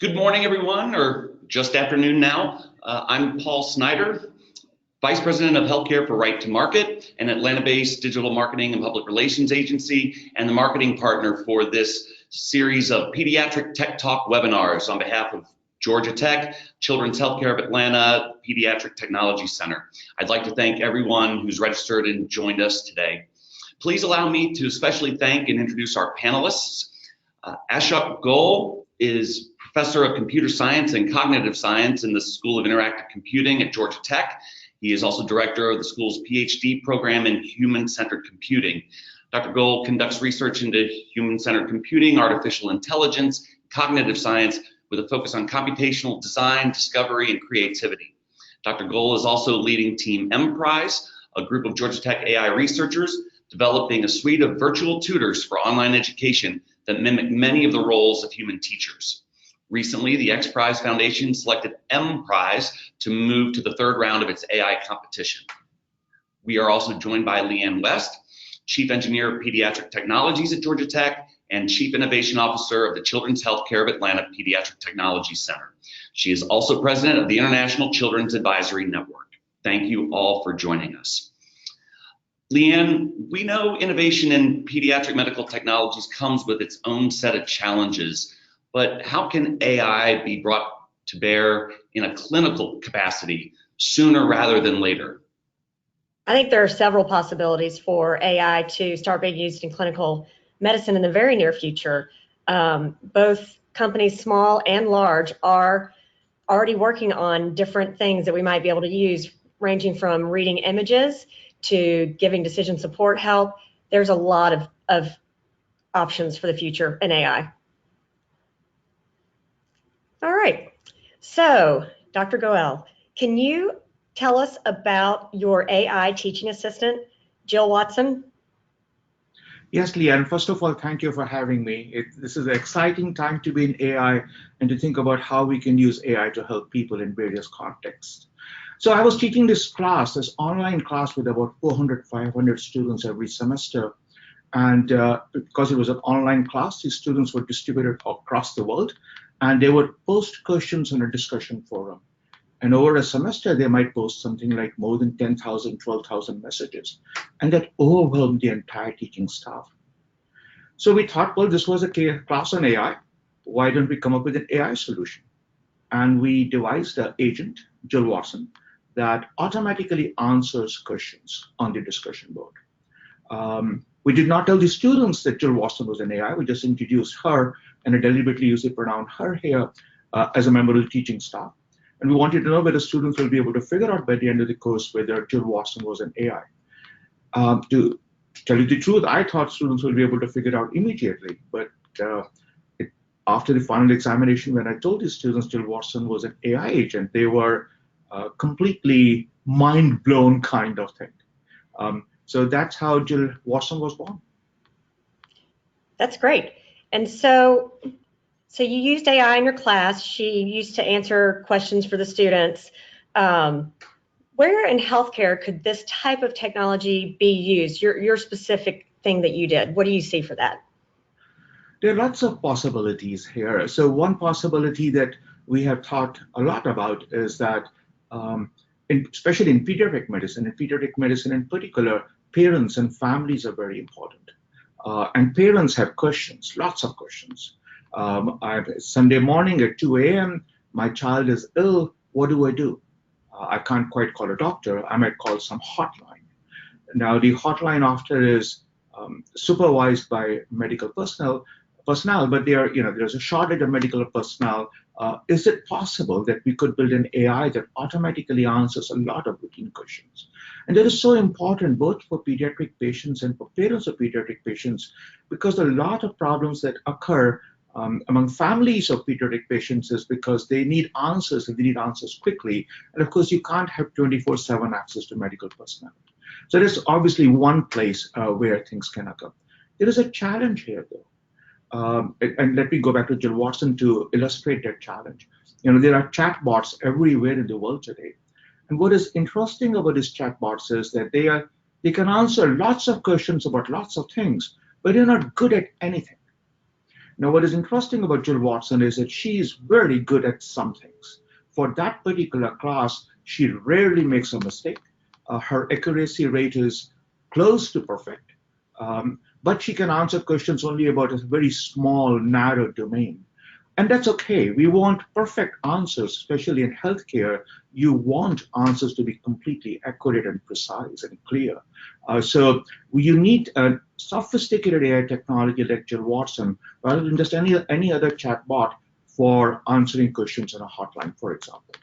Good morning, everyone, or just afternoon now. I'm Paul Snyder, Vice President of Healthcare for Right to Market, an Atlanta-based digital marketing and public relations agency, and the marketing partner for this series of pediatric tech talk webinars on behalf of Georgia Tech, Children's Healthcare of Atlanta, Pediatric Technology Center. I'd like to thank everyone who's registered and joined us today. Please allow me to especially thank and introduce our panelists. Ashok Goel is Professor of Computer Science and Cognitive Science in the School of Interactive Computing at Georgia Tech. He is also director of the school's PhD program in human-centered computing. Dr. Goel conducts research into human-centered computing, artificial intelligence, cognitive science with a focus on computational design, discovery, and creativity. Dr. Goel is also leading Team M-Prize, a group of Georgia Tech AI researchers developing a suite of virtual tutors for online education that mimic many of the roles of human teachers. Recently, the X Prize Foundation selected M Prize to move to the third round of its AI competition. We are also joined by Leanne West, Chief Engineer of Pediatric Technologies at Georgia Tech and Chief Innovation Officer of the Children's Healthcare of Atlanta Pediatric Technology Center. She is also President of the International Children's Advisory Network. Thank you all for joining us. Leanne, we know innovation in pediatric medical technologies comes with its own set of challenges. But how can AI be brought to bear in a clinical capacity sooner rather than later? I think there are several possibilities for AI to start being used in clinical medicine in the very near future. Both companies, small and large, are already working on different things that we might be able to use, ranging from reading images to giving decision support help. There's a lot of options for the future in AI. All right, so Dr. Goel, can you tell us about your AI teaching assistant, Jill Watson? Yes, Leanne, first of all, thank you for having me. This is an exciting time to be in AI and to think about how we can use AI to help people in various contexts. So I was teaching this online class with about 400, 500 students every semester. And because it was an online class, these students were distributed across the world, and they would post questions in a discussion forum. And over a semester, they might post something like more than 10,000, 12,000 messages. And that overwhelmed the entire teaching staff. So we thought, well, this was a class on AI. Why don't we come up with an AI solution? And we devised an agent, Jill Watson, that automatically answers questions on the discussion board. We did not tell the students that Jill Watson was an AI. We just introduced her, and I deliberately used the pronoun her here as a member of the teaching staff. And we wanted to know whether students will be able to figure out by the end of the course whether Jill Watson was an AI. To tell you the truth, I thought students will be able to figure it out immediately. But after the final examination, when I told the students Jill Watson was an AI agent, they were completely mind-blown kind of thing. So that's how Jill Watson was born. That's great. And so you used AI in your class. She used to answer questions for the students. Where in healthcare could this type of technology be used? Your specific thing that you did, what do you see for that? There are lots of possibilities here. So one possibility that we have thought a lot about is that, especially in pediatric medicine in particular, parents and families are very important. And parents have questions, lots of questions. Sunday morning at 2 a.m., my child is ill, what do I do? I can't quite call a doctor, I might call some hotline. Now the hotline after is supervised by medical personnel, but there's a shortage of medical personnel. Is it possible that we could build an AI that automatically answers a lot of routine questions? And that is so important both for pediatric patients and for parents of pediatric patients, because a lot of problems that occur among families of pediatric patients is because they need answers, and they need answers quickly. And of course, you can't have 24/7 access to medical personnel. So there's obviously one place where things can occur. There is a challenge here, though. And let me go back to Jill Watson to illustrate that challenge. There are chatbots everywhere in the world today. And what is interesting about these chatbots is that they can answer lots of questions about lots of things, but they're not good at anything. Now, what is interesting about Jill Watson is that she is very good at some things. For that particular class, she rarely makes a mistake. Her accuracy rate is close to perfect, but she can answer questions only about a very small, narrow domain. And that's okay. We want perfect answers, especially in healthcare. You want answers to be completely accurate and precise and clear. So you need a sophisticated AI technology like Jill Watson rather than just any other chatbot for answering questions on a hotline, for example.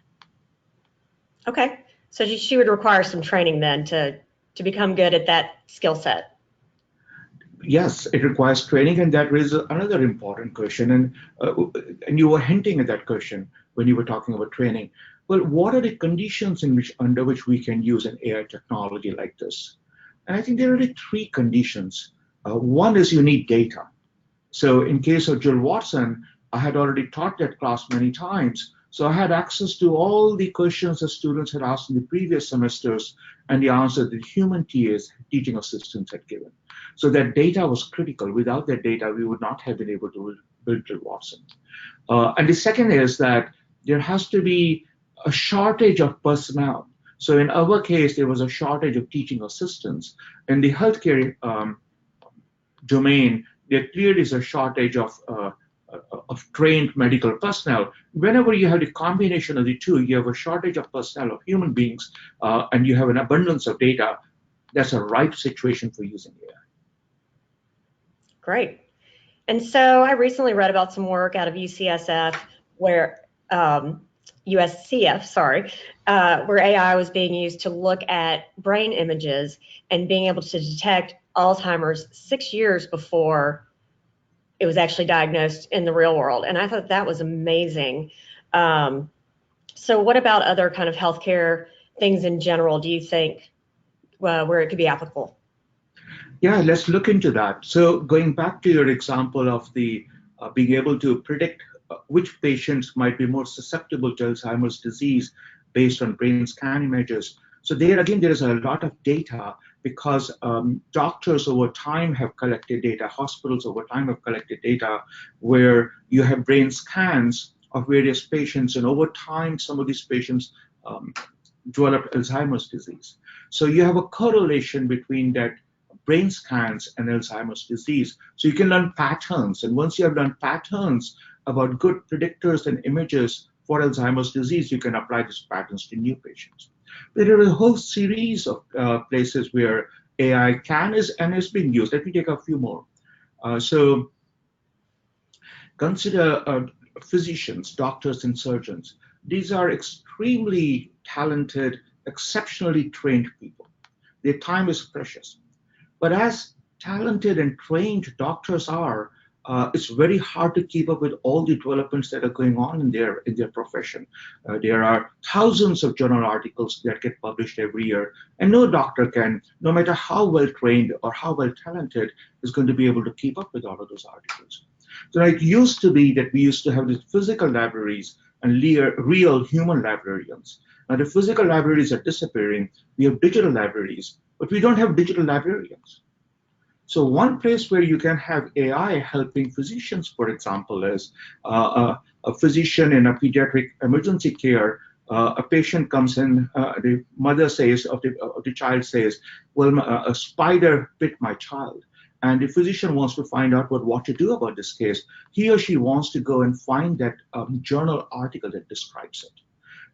Okay. So she would require some training then to become good at that skill set. Yes, it requires training, and that raises another important question. And you were hinting at that question when you were talking about training. Well, what are the conditions under which we can use an AI technology like this? And I think there are really three conditions. One is you need data. So in case of Jill Watson, I had already taught that class many times. So I had access to all the questions that students had asked in the previous semesters and the answer that human TAs, teaching assistants, had given. So that data was critical. Without that data, we would not have been able to build Jill Watson. And the second is that there has to be a shortage of personnel. So in our case, there was a shortage of teaching assistants. In the healthcare domain, there clearly is a shortage of trained medical personnel. Whenever you have the combination of the two, you have a shortage of personnel of human beings, and you have an abundance of data. That's a ripe situation for using AI. Great. And so I recently read about some work out of UCSF where USCF, sorry, where AI was being used to look at brain images and being able to detect Alzheimer's 6 years before it was actually diagnosed in the real world. And I thought that was amazing. So what about other kind of healthcare things in general, do you think, where it could be applicable? Yeah, let's look into that. So going back to your example of the being able to predict which patients might be more susceptible to Alzheimer's disease based on brain scan images. So there again, there is a lot of data because doctors over time have collected data, hospitals over time have collected data where you have brain scans of various patients, and over time, some of these patients develop Alzheimer's disease. So you have a correlation between that brain scans and Alzheimer's disease. So you can learn patterns. And once you have learned patterns about good predictors and images for Alzheimer's disease, you can apply these patterns to new patients. There are a whole series of places where AI can and is being used. Let me take a few more. So consider physicians, doctors, and surgeons. These are extremely talented, exceptionally trained people. Their time is precious. But as talented and trained doctors are, it's very hard to keep up with all the developments that are going on in their profession. There are thousands of journal articles that get published every year, and no doctor can, no matter how well trained or how well talented, is going to be able to keep up with all of those articles. So it used to be that we used to have these physical libraries and real human librarians. Now the physical libraries are disappearing. We have digital libraries, but we don't have digital librarians. So one place where you can have AI helping physicians, for example, is a physician in a pediatric emergency care. A patient comes in, the mother says, of the child says, well, a spider bit my child. And the physician wants to find out what to do about this case. He or she wants to go and find that journal article that describes it.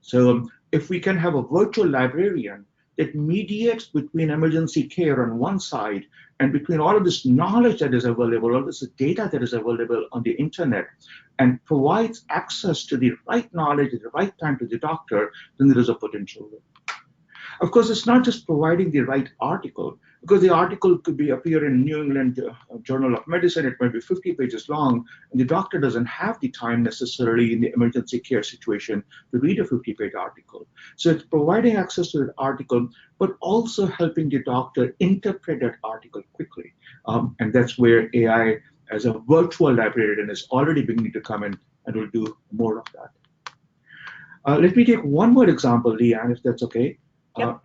So if we can have a virtual librarian that mediates between emergency care on one side and between all of this knowledge that is available, all this data that is available on the internet, and provides access to the right knowledge at the right time to the doctor, then there is a potential win. Of course, it's not just providing the right article, because the article could appear in New England Journal of Medicine. It might be 50 pages long, and the doctor doesn't have the time necessarily in the emergency care situation to read a 50-page article. So it's providing access to that article, but also helping the doctor interpret that article quickly. And that's where AI as a virtual librarian is already beginning to come in and will do more of that. Let me take one more example, Leanne, if that's okay. Yep.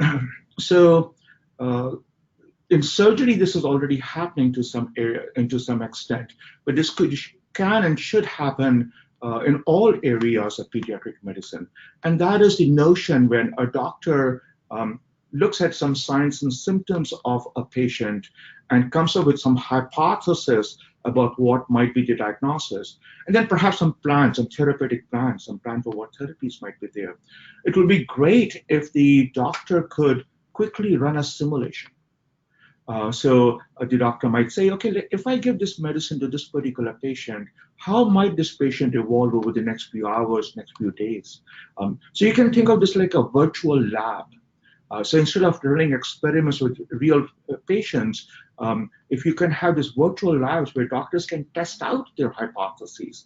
So in surgery, this is already happening to some extent, but this could can and should happen in all areas of pediatric medicine. And that is the notion when a doctor looks at some signs and symptoms of a patient and comes up with some hypothesis about what might be the diagnosis, and then perhaps some plans, some therapeutic plans, some plan for what therapies might be there. It would be great if the doctor could quickly run a simulation. So the doctor might say, okay, if I give this medicine to this particular patient, how might this patient evolve over the next few hours, next few days? So you can think of this like a virtual lab. So instead of running experiments with real patients, if you can have these virtual labs where doctors can test out their hypotheses,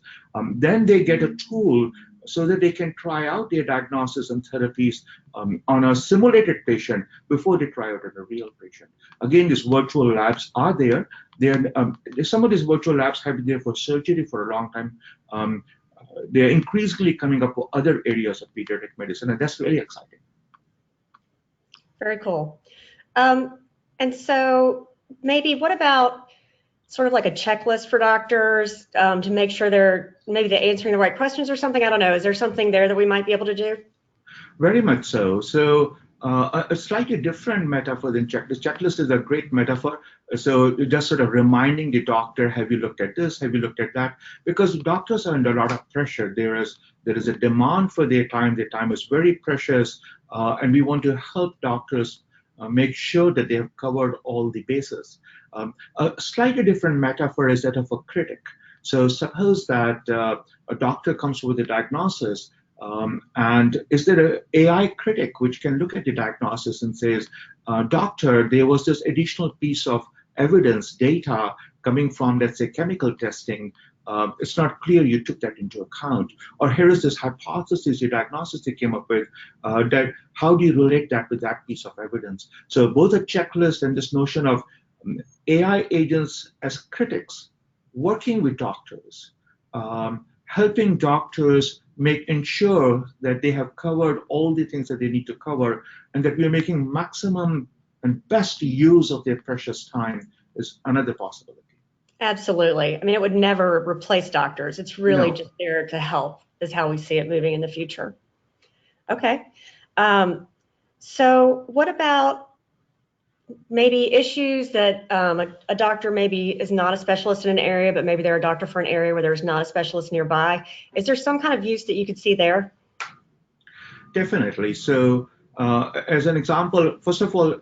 then they get a tool so that they can try out their diagnosis and therapies on a simulated patient before they try out on a real patient. Again, these virtual labs are there. Some of these virtual labs have been there for surgery for a long time. They're increasingly coming up for other areas of pediatric medicine, and that's really exciting. Very cool. And so maybe what about sort of like a checklist for doctors to make sure they're answering the right questions or something? I don't know. Is there something there that we might be able to do? Very much so. So a slightly different metaphor than checklist. Checklist is a great metaphor. So just sort of reminding the doctor, have you looked at this? Have you looked at that? Because doctors are under a lot of pressure. There is a demand for their time. Their time is very precious. And we want to help doctors make sure that they have covered all the bases. A slightly different metaphor is that of a critic. So suppose that a doctor comes with a diagnosis, and is there an AI critic which can look at the diagnosis and says, doctor, there was this additional piece of evidence, data coming from, let's say, chemical testing. It's not clear you took that into account. Or here is this hypothesis, your diagnosis they came up with, that how do you relate that with that piece of evidence? So both a checklist and this notion of AI agents as critics, working with doctors, helping doctors ensure that they have covered all the things that they need to cover, and that we're making maximum and best use of their precious time is another possibility. Absolutely. I mean, it would never replace doctors. It's really just there to help, is how we see it moving in the future. Okay. So what about maybe issues that a doctor maybe is not a specialist in an area, but maybe they're a doctor for an area where there's not a specialist nearby? Is there some kind of use that you could see there? Definitely. So as an example, first of all,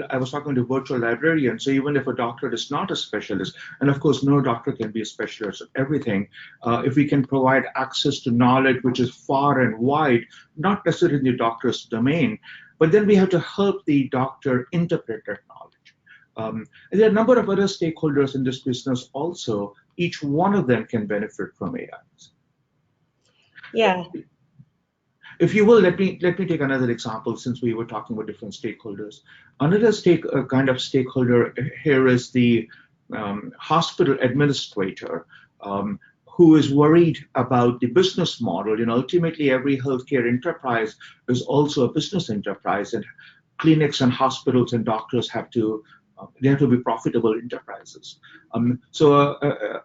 I was talking to virtual librarians. So even if a doctor is not a specialist, and of course, no doctor can be a specialist of everything, if we can provide access to knowledge which is far and wide, not necessarily in the doctor's domain, but then we have to help the doctor interpret that knowledge. And there are a number of other stakeholders in this business also. Each one of them can benefit from AI. Yeah. If you will, let me take another example, since we were talking about different stakeholders. Another kind of stakeholder here is the hospital administrator, who is worried about the business model. Ultimately, every healthcare enterprise is also a business enterprise, and clinics and hospitals and doctors have to be profitable enterprises. So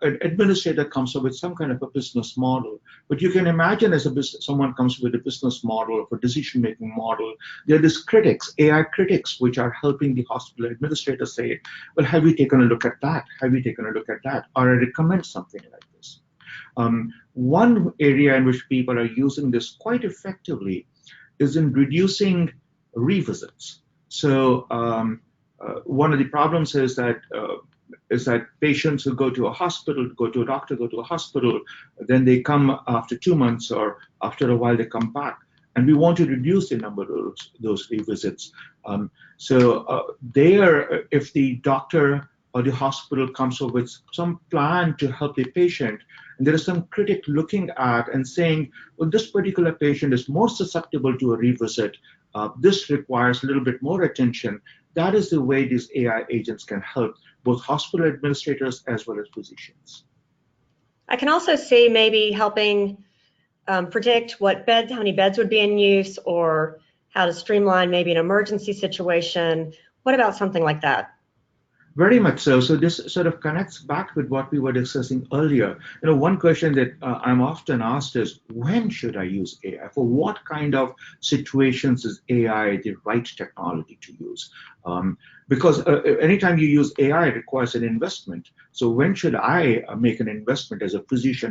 an administrator comes up with some kind of a business model, but you can imagine as someone comes with a business model or decision-making model, there are these critics, AI critics, which are helping the hospital administrator say, well, have you taken a look at that? Have you taken a look at that? Or I recommend something like this. One area in which people are using this quite effectively is in reducing revisits. So one of the problems is that patients who go to a hospital, go to a doctor, go to a hospital, then they come after 2 months, or after a while they come back. And we want to reduce the number of those revisits. If the doctor or the hospital comes up with some plan to help the patient, and there is some critic looking at and saying, well, this particular patient is more susceptible to a revisit, this requires a little bit more attention. That is the way these AI agents can help both hospital administrators as well as physicians. I can also see maybe helping predict how many beds would be in use, or how to streamline maybe an emergency situation. What about something like that? Very much so. So this sort of connects back with what we were discussing earlier. One question that I'm often asked is, when should I use AI? For what kind of situations is AI the right technology to use? Because anytime you use AI, it requires an investment. So when should I make an investment as a physician, as